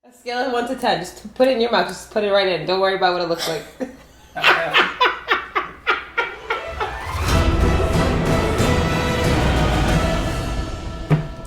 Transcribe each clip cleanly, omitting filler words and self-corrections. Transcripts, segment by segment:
A scale of 1 to 10. Just put it in your mouth. Just put it right in. Don't worry about what it looks like.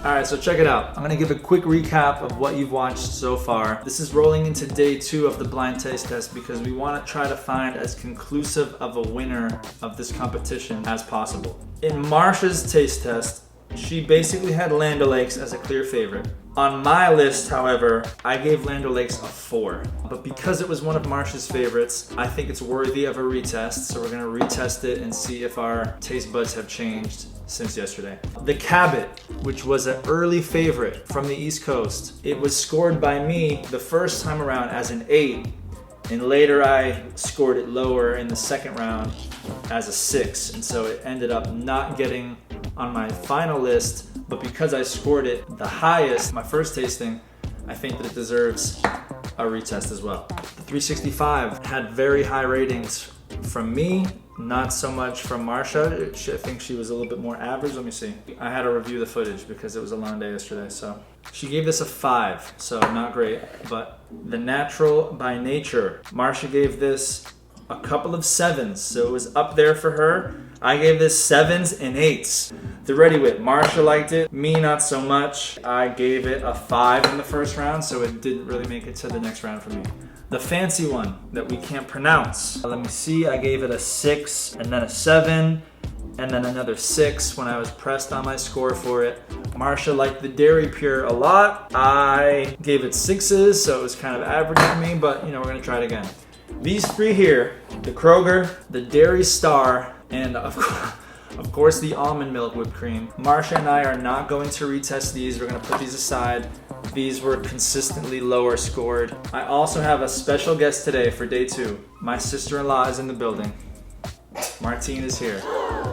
Alright, so check it out. I'm going to give a quick recap of what you've watched so far. This is rolling into day 2 of the blind taste test because we want to try to find as conclusive of a winner of this competition as possible. In Marsha's taste test, she basically had Land O'Lakes as a clear favorite. On my list, however, I gave Land O'Lakes a 4. But because it was one of Marsha's favorites, I think it's worthy of a retest. So we're going to retest it and see if our taste buds have changed since yesterday. The Cabot, which was an early favorite from the East Coast, it was scored by me the first time around as an 8. And later I scored it lower in the second round as a 6. And so it ended up not getting on my final list. But because I scored it the highest, my first tasting, I think that it deserves a retest as well. The 365 had very high ratings from me, not so much from Marsha. I think she was a little bit more average. Let me see. I had to review the footage because it was a long day yesterday. So she gave this a 5, so not great. But the Natural by Nature, Marsha gave this a couple of 7s, so it was up there for her. I gave this 7s and 8s. The Reddi Wip, Marsha liked it, me not so much. I gave it a 5 in the first round, so it didn't really make it to the next round for me. The fancy one that we can't pronounce. Let me see, I gave it a 6 and then a 7 and then another 6 when I was pressed on my score for it. Marsha liked the Dairy Pure a lot. I gave it 6s, so it was kind of average for me, but you know, we're gonna try it again. These 3 here, the Kroger, the Dairy Star, and of course the almond milk whipped cream. Marsha and I are not going to retest these. We're gonna put these aside. These were consistently lower scored. I also have a special guest today for day 2. My sister-in-law is in the building. Martine is here.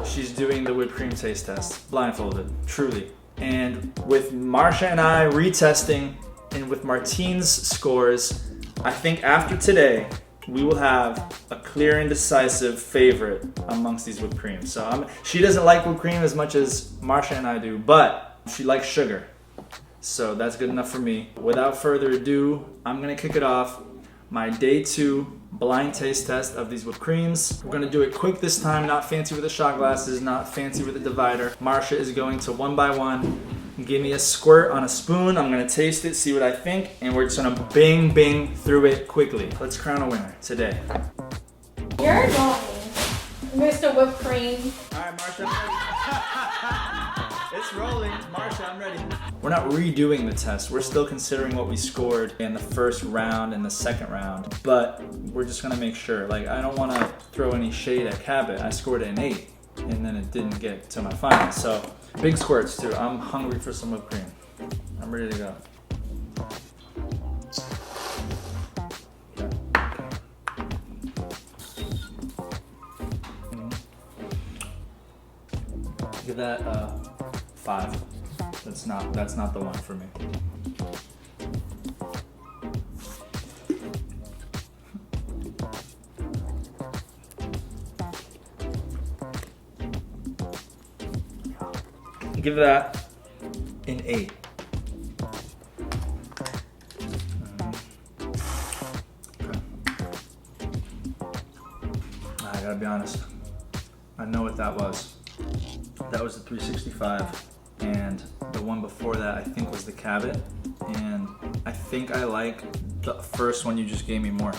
She's doing the whipped cream taste test, blindfolded, truly. And with Marsha and I retesting and with Martine's scores, I think after today, we will have a clear and decisive favorite amongst these whipped creams. So she doesn't like whipped cream as much as Marsha and I do, but she likes sugar. So that's good enough for me. Without further ado, I'm gonna kick it off. My day 2 blind taste test of these whipped creams. We're gonna do it quick this time, not fancy with the shot glasses, not fancy with the divider. Marsha is going to one by one give me a squirt on a spoon. I'm gonna taste it, see what I think, and we're just gonna bang bang through it quickly. Let's crown a winner today. You're annoying, Mr. Whipped Cream. All right, Marsha, I'm ready. It's rolling. Marsha, I'm ready. We're not redoing the test. We're still considering what we scored in the first round and the second round, but we're just gonna make sure. Like, I don't wanna throw any shade at Cabot. I scored an 8, and then it didn't get to my final. So, big squirts too. I'm hungry for some whipped cream. I'm ready to go. Give that 5. That's not the one for me. Give that an 8. Okay. I gotta be honest. I know what that was. That was the 365, and the one before that I think was the Cabot, and I think I like the first one you just gave me more.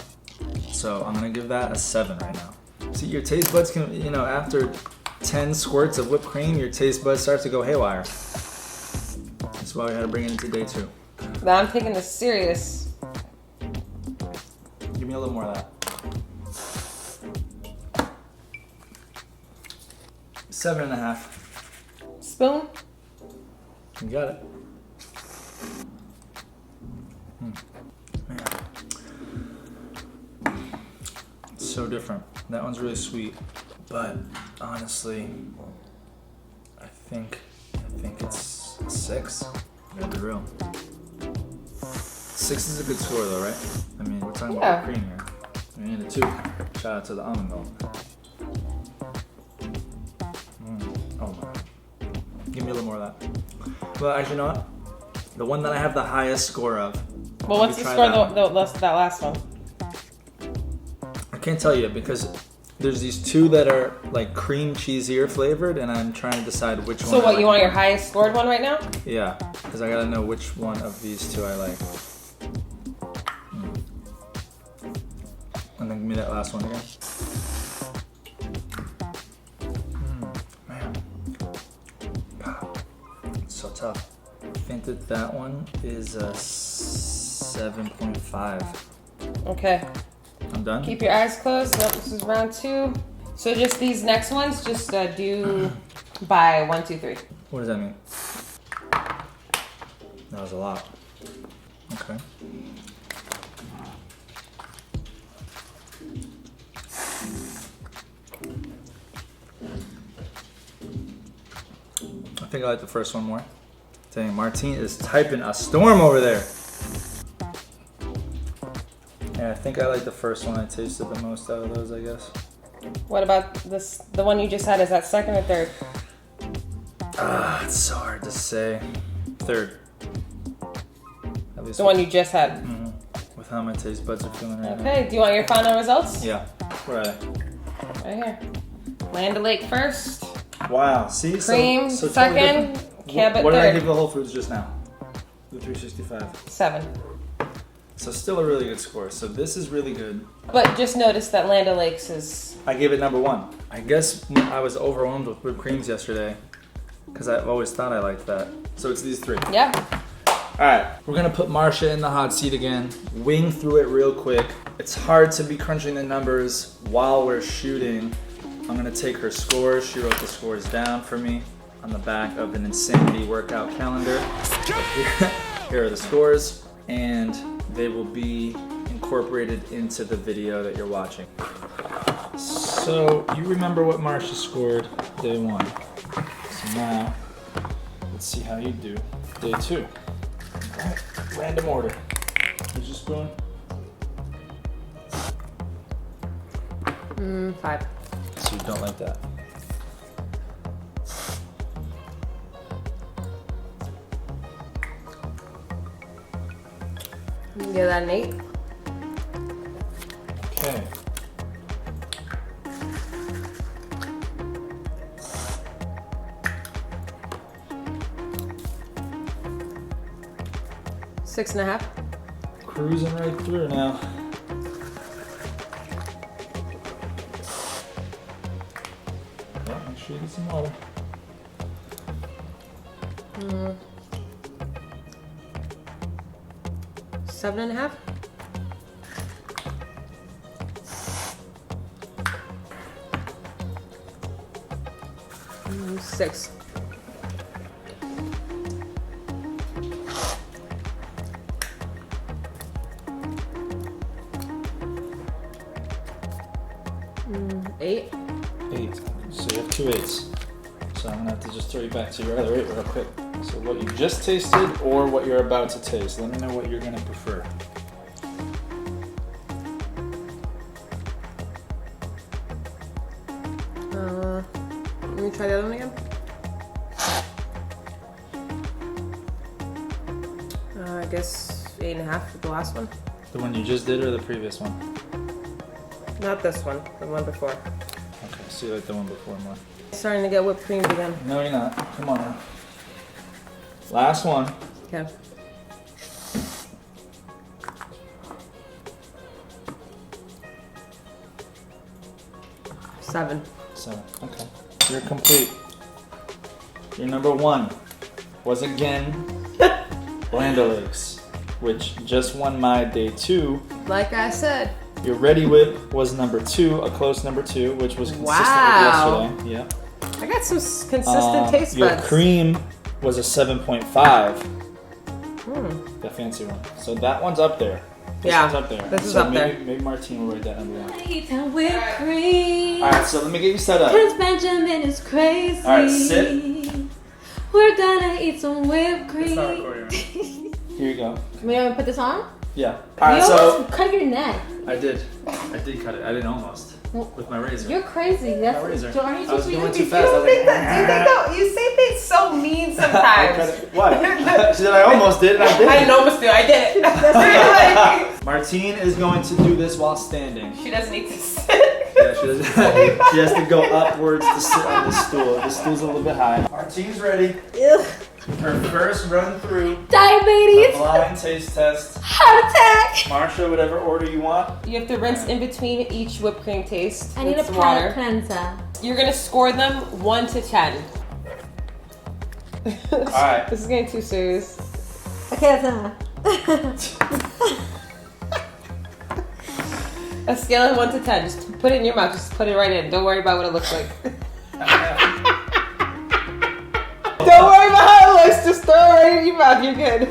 So I'm gonna give that a 7 right now. See, your taste buds can, you know, after 10 squirts of whipped cream, your taste buds start to go haywire. That's why we had to bring it into day 2. Now I'm taking this serious. Give me a little more of that. 7.5. Spoon? You got it. Man. It's so different. That one's really sweet. But honestly, I think it's a 6. I gotta be real. 6 is a good score though, right? I mean, we're talking about cream here. We need a 2. Shout out to the almond milk. Oh my. Give me a little more of that. Well, actually, you know what? The one that I have the highest score of Well, what's the score that last one? I can't tell you because there's these two that are like cream cheesier flavored, and I'm trying to decide which one. So what, you want your highest scored one right now? Yeah, because I gotta know which one of these two I like. And then give me that last one again. Man. It's so tough. I think that one is a 7.5. Okay. I'm done? Keep your eyes closed. Nope, this is round 2. So just these next ones, just do by 1, 2, 3. What does that mean? That was a lot. Okay. I think I like the first one more. Dang, Martine is typing a storm over there. Yeah, I think I like the first one. I tasted the most out of those, I guess. What about this? The one you just had, is that second or third? It's so hard to say. Third. At least The one you just had. with how my taste buds are feeling right now. Okay, do you want your final results? Yeah. Where are they? Right here. Land O'Lake first. Wow. See? Cream so second. Totally Cabot what did I third. give the Whole Foods just now? The 365. 7. So still a really good score. So this is really good. But just notice that Land O'Lakes is... I gave it number 1. I guess I was overwhelmed with whipped creams yesterday because I've always thought I liked that. So it's these 3. Yeah. All right, we're gonna put Marsha in the hot seat again. Wing through it real quick. It's hard to be crunching the numbers while we're shooting. I'm gonna take her scores. She wrote the scores down for me on the back of an Insanity workout calendar. Here are the scores, and they will be incorporated into the video that you're watching. So you remember what Marsha scored day 1. So now, let's see how you do day 2. All right, random order. Here's your spoon. 5. So you don't like that. You can give that an 8. Okay. Six and a half. Cruising right through now. Yeah, make sure you get some water. 7 and a half. Mm, 6. Eight. 8. So you have 2 8s. So I'm gonna have to just throw you back to your other 8 real quick. So what you just tasted or what you're about to taste. Let me know what you're gonna prefer. Let me try the other one again. I guess 8 and a half for the last one. The one you just did or the previous one? Not this one, the one before. Okay, so you like the one before more. Starting to get whipped cream again. No, you're not. Come on now. Last one. Okay. Seven. 7. Okay. You're complete. Your number 1 was again Land O'Lakes, which just won my day 2. Like I said. Your Reddi Wip was number 2, a close number 2, which was consistent Wow. with yesterday. Yeah. I got some consistent taste Your buds. cream was a 7.5. The fancy one. So that one's up there. This Yeah, one's up there. this is so up maybe, there. Maybe Martine will write that number down. Eat that whipped cream. All right, so let me get you set up. Prince Benjamin is crazy. All right, sit. We're gonna eat some whipped cream. It's not recording. Here you go. We gonna put this on? Yeah. All right, You so almost cut your neck. I did cut it. I didn't almost. with my razor. You're crazy. That's My razor. Aren't you I was supposed to going be too fast. I was like, You say things so mean sometimes. what? She said I almost did, and I did. I didn't almost do. I did it. Martine is going to do this while standing. She doesn't need to sit. Yeah, she doesn't. She has to go upwards to sit on the stool. The stool's a little bit high. Martine's ready. Ugh. Her first run through the Diabetes. blind taste test. Heart attack. Marsha, whatever order you want. You have to rinse in between each whipped cream taste. I need a with water. palate cleanser. You're gonna score them 1 to 10. Alright. This is getting too serious. Okay, that's A scale of 1 to 10. Just put it in your mouth. Just put it right in. Don't worry about what it looks like. Don't worry about how it looks. Just throw it right in your mouth. You're good.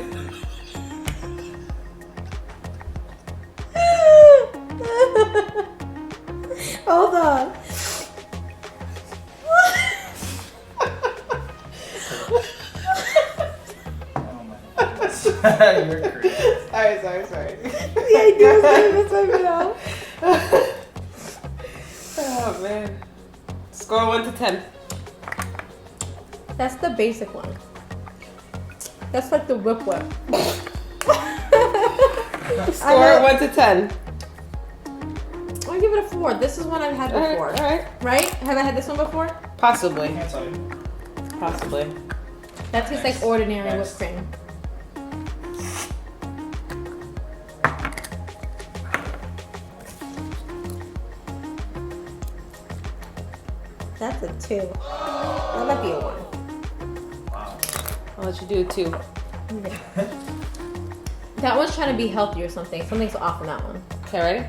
Hold on. Oh my goodness. You're crazy. Sorry. Yeah, I do this video. Oh man. Score 1 to 10. That's the basic one. That's like the whip. Score 1 to 10. I'll give it a 4. This is one I've had before. Alright. Right? Have I had this one before? Possibly. Can't tell you. Possibly. That tastes like ordinary Next. whipped cream. That's a 2. That might be a 1. Wow. I'll let you do it too. Okay. That one's trying to be healthy or something. Something's off on that one. Okay, ready?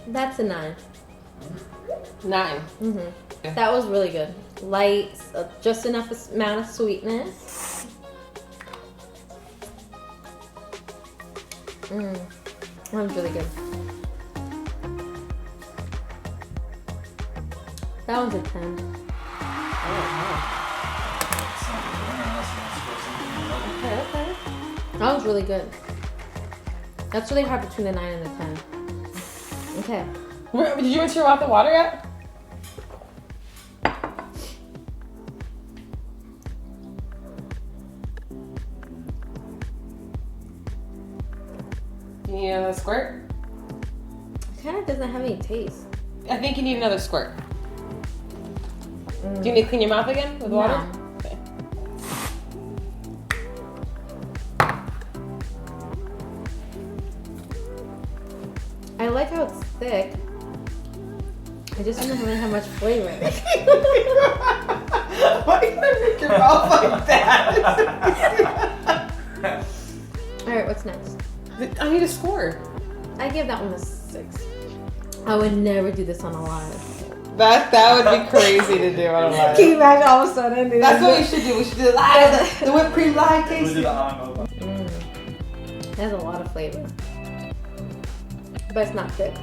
That's a 9. 9. Mm-hmm. That was really good. Light, just enough amount of sweetness. That was really good. That one's a 10. Okay. That was really good. That's really hard between the 9 and the 10. Okay. Did you rinse your mouth with water yet? Do you need another squirt? It kind of doesn't have any taste. I think you need another squirt. Do you need to clean your mouth again with water? No. Okay. I like how it's thick. I just don't really have much flavor. Why you make your mouth like that? Alright, what's next? I need a score. I give that one a 6. I would never do this on a live. That would be crazy to do on a live. Can you imagine all of a sudden? That's what we should do. We should do live, the whipped cream live We do tasting. the on. It has a lot of flavor. But it's not thick.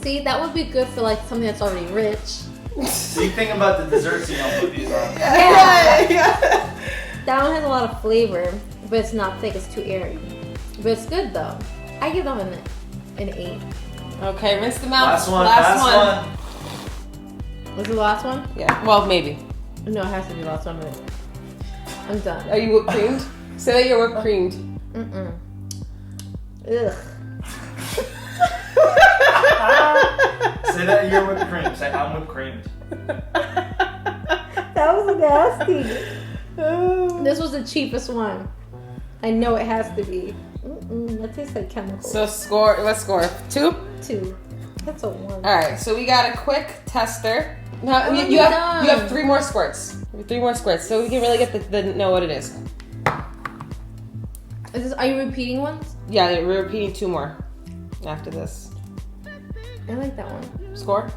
See, that would be good for like something that's already rich. So you think about the desserts you don't put these on. Yeah. That one has a lot of flavor, but it's not thick, it's too airy. But it's good though. I give that one an 8. Okay, rinse the mouth. Last one. Was it the last one? Yeah, well, maybe. No, it has to be the last one, but I'm done. Are you whipped creamed? Say that you're whipped creamed. Ugh. Say that you're whipped cream. Say I'm whipped creamed. That was nasty. This was the cheapest one. I know it has to be. That tastes like chemicals. So score, let's score. 2? 2. That's a 1. All right, so we got a quick tester. Now Oh, you have 3 more squirts. 3 more squirts, so we can really get the know what it is. Are you repeating ones? Yeah, we're repeating 2 more after this. I like that one. Score?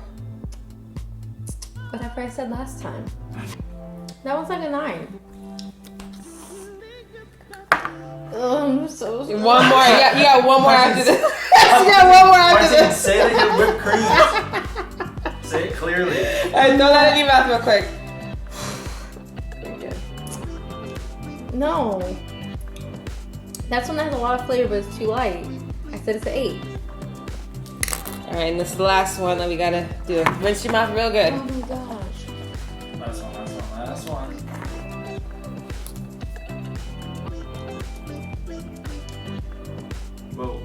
Whatever I said last time. That one's like a 9. Oh, I'm so sorry. 1 more. You got 1 more after this. You got 1 more after Martine, this. say that you're whipped cream. Say it clearly. Alright, throw that in your mouth real quick. No. That's one that has a lot of flavor, but it's too light. I said it's an 8. Alright, and this is the last one that we gotta do. Rinse your mouth real good. Oh my gosh. Last one. Whoa.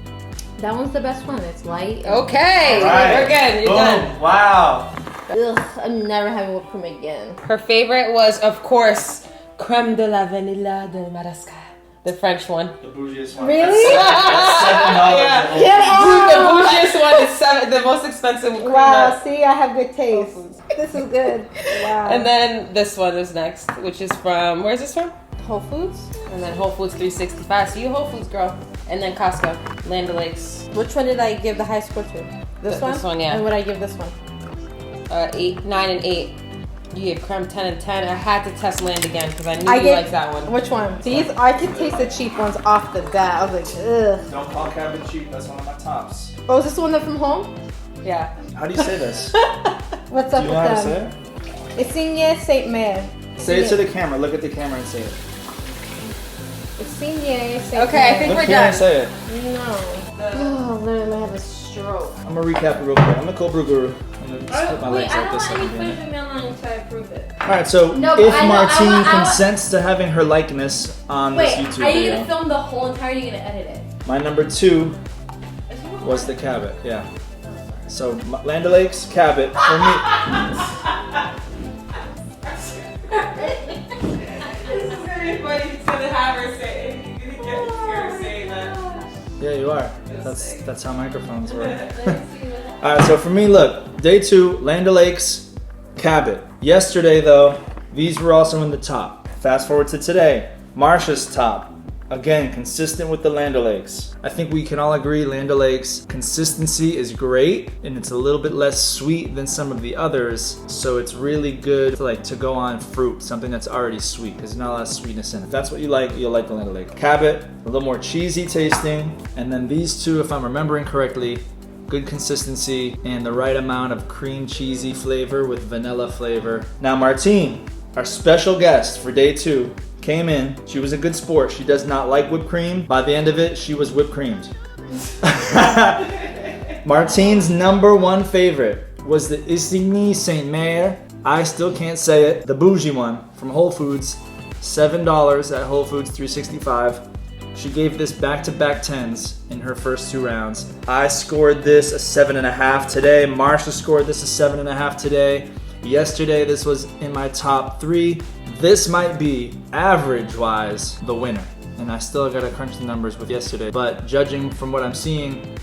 That one's the best one. It's light. Okay, we're good. You're Boom. done. Wow. Ugh, I'm never having whipped cream again. Her favorite was, of course, Creme de la Vanille de Madagascar. The French one. The bougiest one. Really? That's $7. The bougiest one is the most expensive cream. Wow, see, I have good taste. This is good. Wow. And then this one is next, which is from, where's this from? Whole Foods? And then Whole Foods 365. So you Whole Foods girl. And then Costco, Land O'Lakes. Which one did I give the high score to? This one? This one, yeah. And what did I give this one? 8, 9, and 8. You gave Creme 10 and 10. I had to test Land again because I knew you liked that one. Which one? These, I could taste the cheap ones off the bat. I was like, ugh. Don't call Cabot cheap. That's one of my tops. Oh, is this the one that from home? Yeah. How do you say this? What's up Do you with know how to them? say it? Isigny, Sainte-Mère. Say it to the camera. Look at the camera and say it. Isigny, Sainte-Mère. Okay, I think Look we're here and done. say it. No. Oh, then I'm gonna have a stroke. I'm gonna recap it real quick. I'm the cold brew guru. I'm gonna split my legs I like don't this. want at any the beginning. flavor melon until I approve it. Alright, so No, but if I know- Martine I want- consents to having her likeness on this YouTube are you video, gonna film the whole entire? Or are you gonna edit it? my number 2 was the Cabot. Yeah. So Land O'Lakes, Cabot for me. This is gonna be funny. He's gonna have her say it. You're gonna get scared saying that. Yeah, you are. That's how microphones work. Alright, so for me, look, day 2, Land O'Lakes, Cabot. Yesterday, though, these were also in the top. Fast forward to today, Marsha's top. Again, consistent with the Land O'Lakes. I think we can all agree Land O'Lakes consistency is great, and it's a little bit less sweet than some of the others, so it's really good to go on fruit, something that's already sweet. There's not a lot of sweetness in it. If that's what you like, you'll like the Land O'Lakes. Cabot, a little more cheesy tasting, and then these two, if I'm remembering correctly, good consistency and the right amount of cream cheesy flavor with vanilla flavor. Now Martine, our special guest for day 2, came in. She was a good sport. She does not like whipped cream. By the end of it, she was whipped creamed. Martine's number 1 favorite was the Isigny Sainte-Mère. I still can't say it. The bougie one from Whole Foods. $7 at Whole Foods 365. She gave this back-to-back 10s in her first 2 rounds. I scored this a 7.5 today. Marsha scored this a 7.5 today. Yesterday, this was in my top 3. This might be, average-wise, the winner. And I still gotta crunch the numbers with yesterday. But judging from what I'm seeing,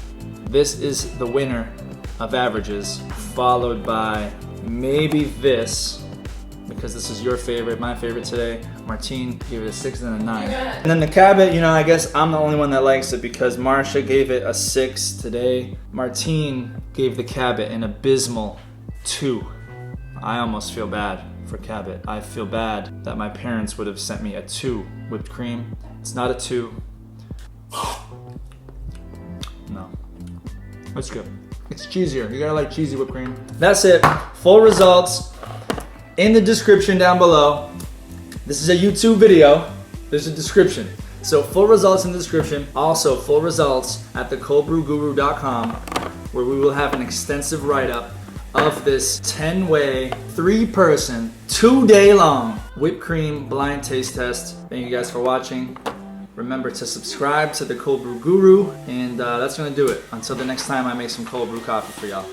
this is the winner of averages, followed by maybe this, because this is your favorite, my favorite today. Martine gave it a 6 and a 9. And then the Cabot, I guess I'm the only one that likes it because Marsha gave it a 6 today. Martine gave the Cabot an abysmal 2. I almost feel bad for Cabot. I feel bad that my parents would have sent me a 2 whipped cream. It's not a 2. No. It's good. It's cheesier. You gotta like cheesy whipped cream. That's it. Full results in the description down below. This is a YouTube video. There's a description. So full results in the description. Also full results at thecoldbrewguru.com, where we will have an extensive write-up of this 10-way, 3-person, 2-day long whipped cream blind taste test. Thank you guys for watching. Remember to subscribe to the Cold Brew Guru, and that's gonna do it. Until the next time I make some cold brew coffee for y'all.